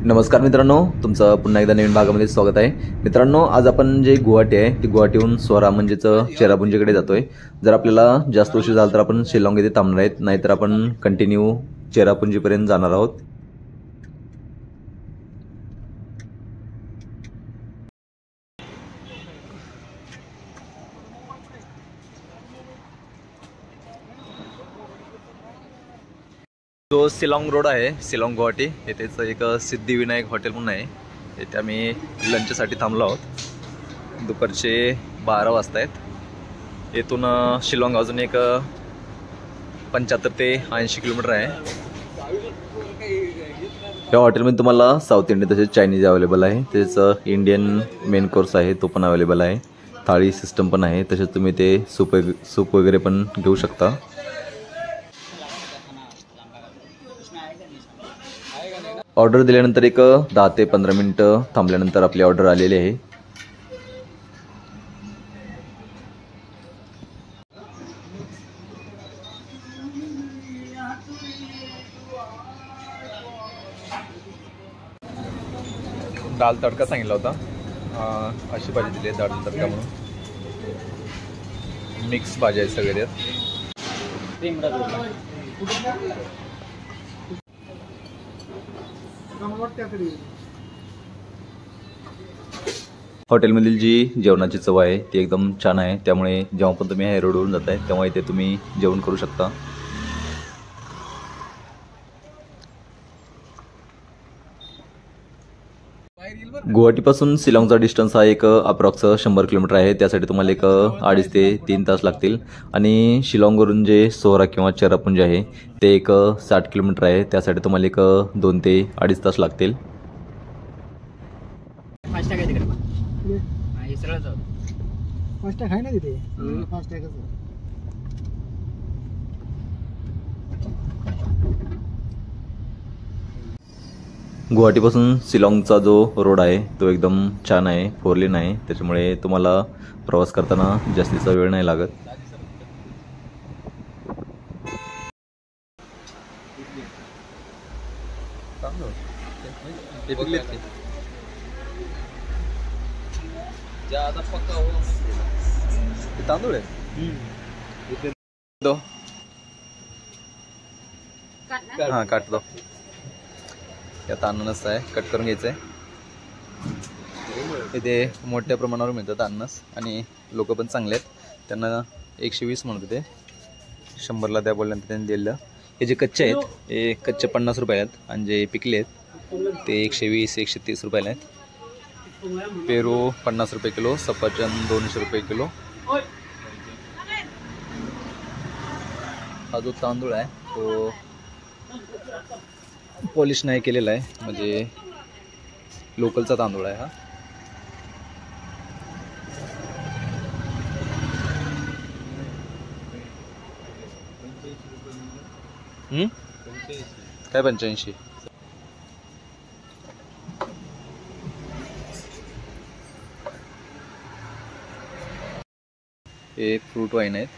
नमस्कार मित्रांनो, तुमचं पुन्हा एकदा नवीन भागामध्ये स्वागत आहे। मित्रांनो, आज आपण जे गुवाहाटी आहे ती गुवाहाटीहून स्वरा म्हणजेच चेरापुंजीकडे जातोय। जर आपल्याला जास्त उशीर झाला तर आपण शिलाँग येथे थांबणार आहेत, नाहीतर आपण कंटिन्यू चेरापुंजीपर्यंत जाणार आहोत। जो शिलाँग रोड आहे, शिलाँग गुवाहाटी येथेच एक सिद्धिविनायक हॉटेल म्हणून आहे। येथे आम्ही लंचसाठी थांबलो आहोत। दुपारचे 12 वाजता आहेत। येथून शिलाँग अजून एक 75 ते 80 किलोमीटर आहे। या हॉटेलमध्ये तुम्हाला साऊथ इंडियन तसेच चायनीज अवेलेबल आहे, तसेच इंडियन मेन कोर्स आहे तो पण अवेलेबल आहे। थाळी सिस्टम पण आहे, तसेच तुम्ही ते सूप वगैरे पण घेऊ शकता। ऑर्डर दिल्यानंतर एक 10 ते 15 मिनिटं थांबल्यानंतर आपली ऑर्डर आलेली आहे। दाल तडका सांगितला होता, अशी भाजी दिली आहे दाल तडका म्हणून। मिक्स भाजी आहे सगळे त्यात। हॉटेलमधील जी जेवणाची चव आहे ती एकदम छान आहे, त्यामुळे जेव्हा पण तुम्ही हाय रोडवरून जाताय तेव्हा इथे तुम्ही जेवण करू शकता। गुवाहाटीपासून शिलाँगचा डिस्टन्स हा एक अप्रॉक्स 100 किलोमीटर आहे। त्यासाठी तुम्हाला एक 2.5 ते 3 तास लागतील। आणि शिलाँगवरून जे सोहरा किंवा चेरापुंजी आहे ते एक 60 किलोमीटर आहे, त्यासाठी तुम्हाला एक 2 ते 2.5 तास लागतील। गुवाहाटीपासून शिलाँगचा जो रोड आहे तो एकदम छान आहे, 4 लेन आहे, त्याच्यामुळे तुम्हाला प्रवास करताना जास्तीचा वेळ नाही लागत। तांदूळ आहे हां, काट दो। यात अननस आहे, कट करून घ्यायचं आहे। इथे मोठ्या प्रमाणावर मिळतात अननस आणि लोक पण चांगले आहेत, त्यांना 120 म्हणत होते, 100ला द्या बोलल्यानंतर त्यांनी दिलं। हे जे कच्चे आहेत हे कच्चे 50 रुपयाला आहेत आणि जे पिकले आहेत ते 120-130 रुपयाला आहेत। पेरू 50 रुपये किलो, सफरचंद 200 रुपये किलो। हा जो तांदूळ आहे तो पॉलिश नाही केलेला आहे, म्हणजे लोकलचा तांदूळ आहे हा। काय 85? हे फ्रूट वाईन आहेत,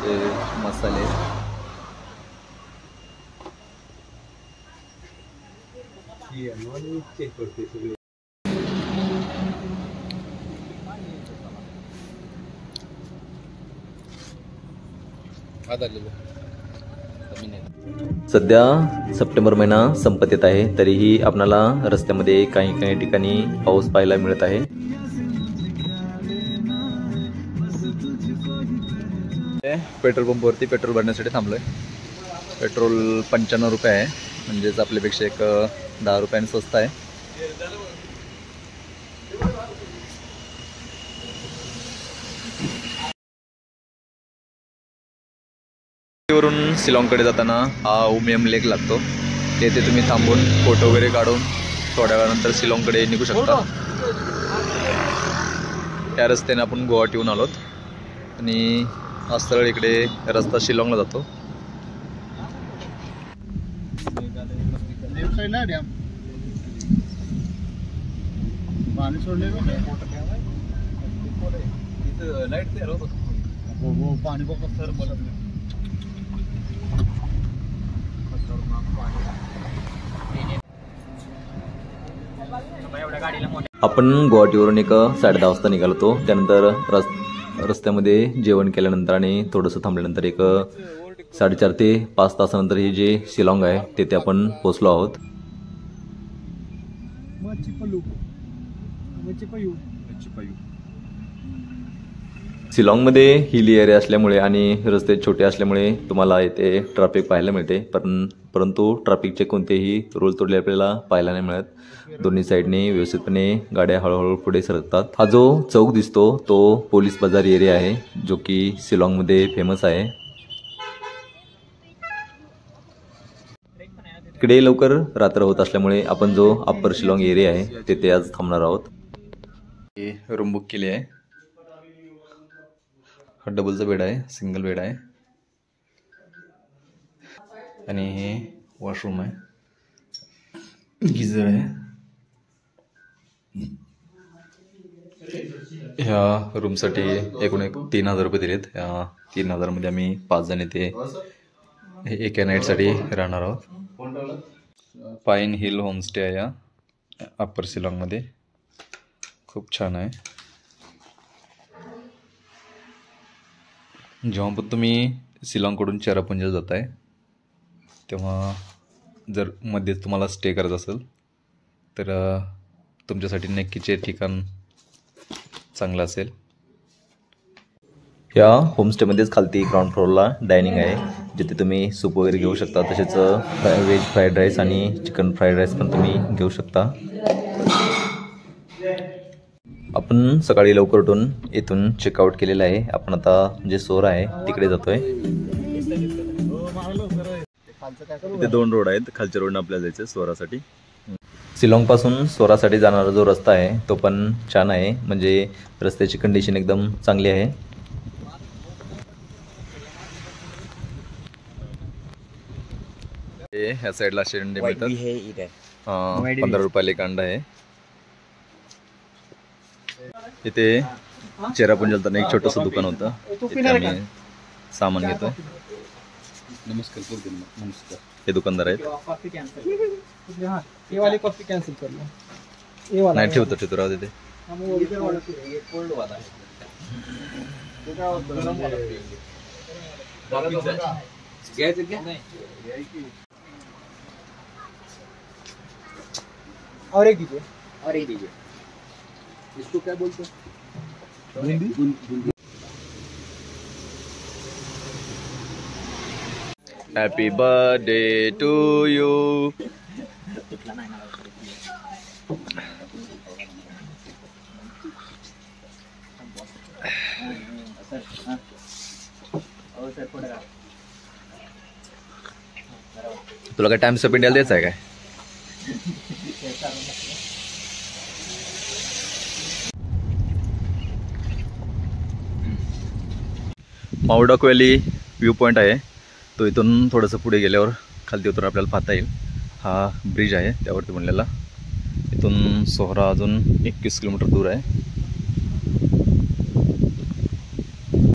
हे मसाले सध्या सप्टेंबर महिना संपत येत आहे, तरीही आपल्याला रस्त्यामध्ये काही ठिकाणी पाऊस पाहायला मिळत आहे। पेट्रोल पंपवरती पेट्रोल भरण्यासाठी थांबलोय। पेट्रोल 95 रुपये आहे, म्हणजेच आपल्यापेक्षा एक 10 रुपयांनी स्वस्त आहे। वरून शिलाँगकडे जाताना हा उमियम लेक लागतो, तेथे तुम्ही थांबून फोटो वगैरे काढून थोड्या वेळानंतर शिलाँगकडे निघू शकता। त्या रस्त्याने आपण गुवाहाटीहून आलोत आणि हा सरळ इकडे रस्ता शिलाँगला जातो। पाणी आपण गुवाहाटीवरून एक 10:30 वाजता निघालो होतो. त्यानंतर रस्त्यामध्ये जेवण केल्यानंतर आणि थोडंसं थांबल्यानंतर एक 4.5 ते 5 तासानंतर हे जे शिलाँग आहे तेथे आपण पोहोचलो आहोत. शिलाँगमध्ये हिली एरिया असल्यामुळे आणि रस्ते छोटे असल्यामुळे तुम्हाला इथे ट्रॅफिक पाहायला मिळते, परंतु ट्रॅफिकचे कोणतेही रूल तोडले आपल्याला पाहायला नाही मिळत. दोन्ही साईडने व्यवस्थितपणे गाड्या हळूहळू पुढे सरकतात. हा जो चौक दिसतो तो पोलीस बाजार एरिया आहे, जो की शिलाँगमध्ये फेमस आहे. इकडे लवकर रात्र होत असल्यामुळे आपण जो अप्पर शिलाँग एरिया आहे तेथे आज थांबणार आहोत. हे रूम बुक केली आहे. हा डबलचा बेड आहे, सिंगल बेड आहे आणि हे वॉशरूम आहे, गिझर आहे. ह्या रूमसाठी एकूण 3,000 रुपये दिलेत. या 3,000 मध्ये आम्ही 5 जण इथे एका नाईटसाठी राहणार आहोत. पाईन हिल होमस्टे आहे या अप्पर शिलाँगमध्ये, खूप छान आहे. जेव्हा पण तुम्ही शिलाँगकडून चेरापुंजी जात आहे तेव्हा जर मध्येच तुम्हाला स्टे करायचं असेल तर तुमच्यासाठी नक्कीचे ठिकाण चांगलं असेल. या होमस्टेमध्येच खालती ग्राउंड फ्लोअरला डायनिंग आहे, जिथे तुम्ही सूप वगैरे घेऊ शकता. तसेच व्हेज फ्राईड राईस आणि चिकन फ्राईड राईस पण तुम्ही घेऊ शकता. आपण सकाळी लवकर उठून इथून चेकआउट केलेलं आहे. आपण आता जे सोरा आहे तिकडे जातोय. इथे 2 रोड आहेत. खालच्या रोडनं आपल्याला जायचं सोरासाठी. शिलाँगपासून सोरासाठी जाणारा जो रस्ता आहे तो पण छान आहे, म्हणजे रस्त्याची कंडिशन एकदम चांगली आहे. ह्या साईडला शेंडे मिळतात. 15 रुपयाला एक अंडा आहे. इथे चेरापुंजी एक छोटंसं दुकान होतं, तिथे आम्ही सामान घेतोय. नमस्कार. हे दुकानदार आहेत. नाही ठेवतो राहू तिथे. और एक दीजिए. इसको क्या बोलते हैं? Boondi. Happy birthday to you. तुला काय टाइम्स ऑफ इंडियाला द्यायचं आहे काय? माऊडाक व्हॅली व्ह्यू पॉईंट आहे तो. इथून थोडंसं पुढे गेल्यावर खालती उतरून आपल्याला पाहता येईल. हा ब्रिज आहे त्यावरती बनलेला. इथून सोहरा अजून 21 किलोमीटर दूर आहे.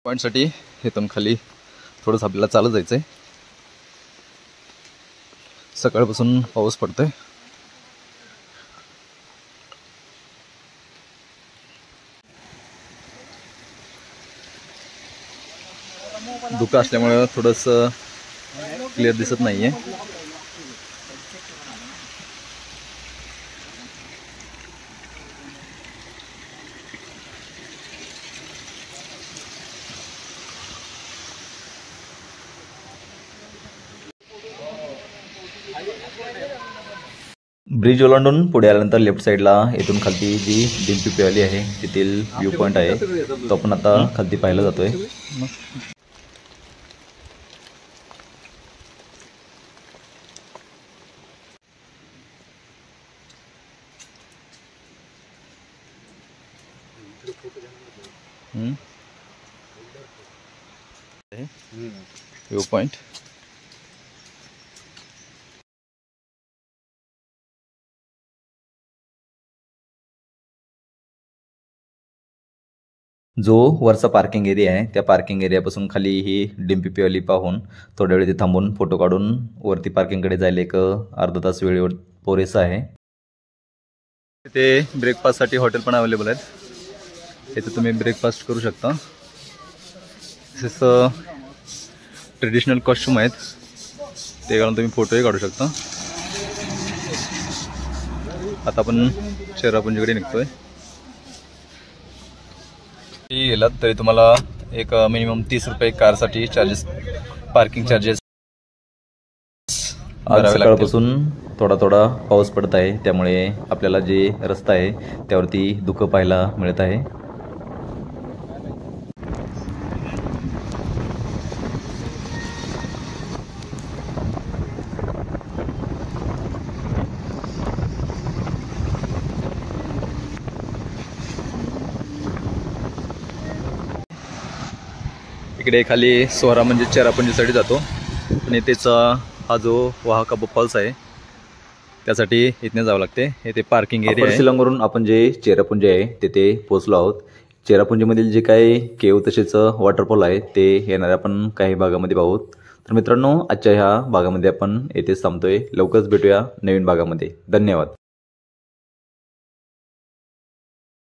पॉईंटसाठी इथून खाली थोडंसं आपल्याला चालत जायचं आहे. सकाळपासून पाऊस पडतोय. धुकं असल्यामुळे थोडंसं क्लिअर दिसत नाहीये. ब्रिज ओलांडून पुढे आल्यानंतर लेफ्ट साईडला इथून खालती जी डिंपी व्हॅली आहे तिथील व्ह्यू पॉईंट आहे तो आपण आता खालती पाहायला जातोय. व्यू पॉइंट जो वरचा पार्किंग एरिया आहे त्या पार्किंग एरियापासून खाली ही डिंपी व्हॅली पाहून थोड्या वेळ तिथे थांबून फोटो काढून वरती पार्किंगकडे जायला एक अर्धा तास वेळेवर पुरेसा आहे. इथे ब्रेकफास्टसाठी हॉटेल पण अवेलेबल आहेत. इथे तुम्ही ब्रेकफास्ट करू शकता. तसेच ट्रेडिशनल कॉस्ट्यूम आहेत, ते घालून तुम्ही फोटोही काढू शकता. आता आपण चेरापुंजीकडे निघतोय. गेलात तरी तुम्हाला एक मिनिमम 30 रुपये कारसाठी चार्जेस, पार्किंग चार्जेस. आज सकाळपासून थोडा थोडा पाऊस पडत आहे, त्यामुळे आपल्याला जे रस्ता आहे त्यावरती धुकं पाहायला मिळत आहे. इकडे खाली सोहरा म्हणजे चेरापुंजीसाठी जातो आणि त्याचा हा जो वाहका फॉल्स आहे त्यासाठी इथने जावं लागते. इथे पार्किंग एरिया आहे. शिलाँगवरून आपण जे चेरापुंजी आहे तिथे पोहोचलो आहोत. चेरापुंजीमधील जे काही केव तसेच वॉटरफॉल आहे ते येणाऱ्या आपण काही भागामध्ये पाहूत. तर मित्रांनो, आजच्या ह्या भागामध्ये आपण येथेच थांबतोय. लवकरच भेटूया नवीन भागामध्ये. धन्यवाद.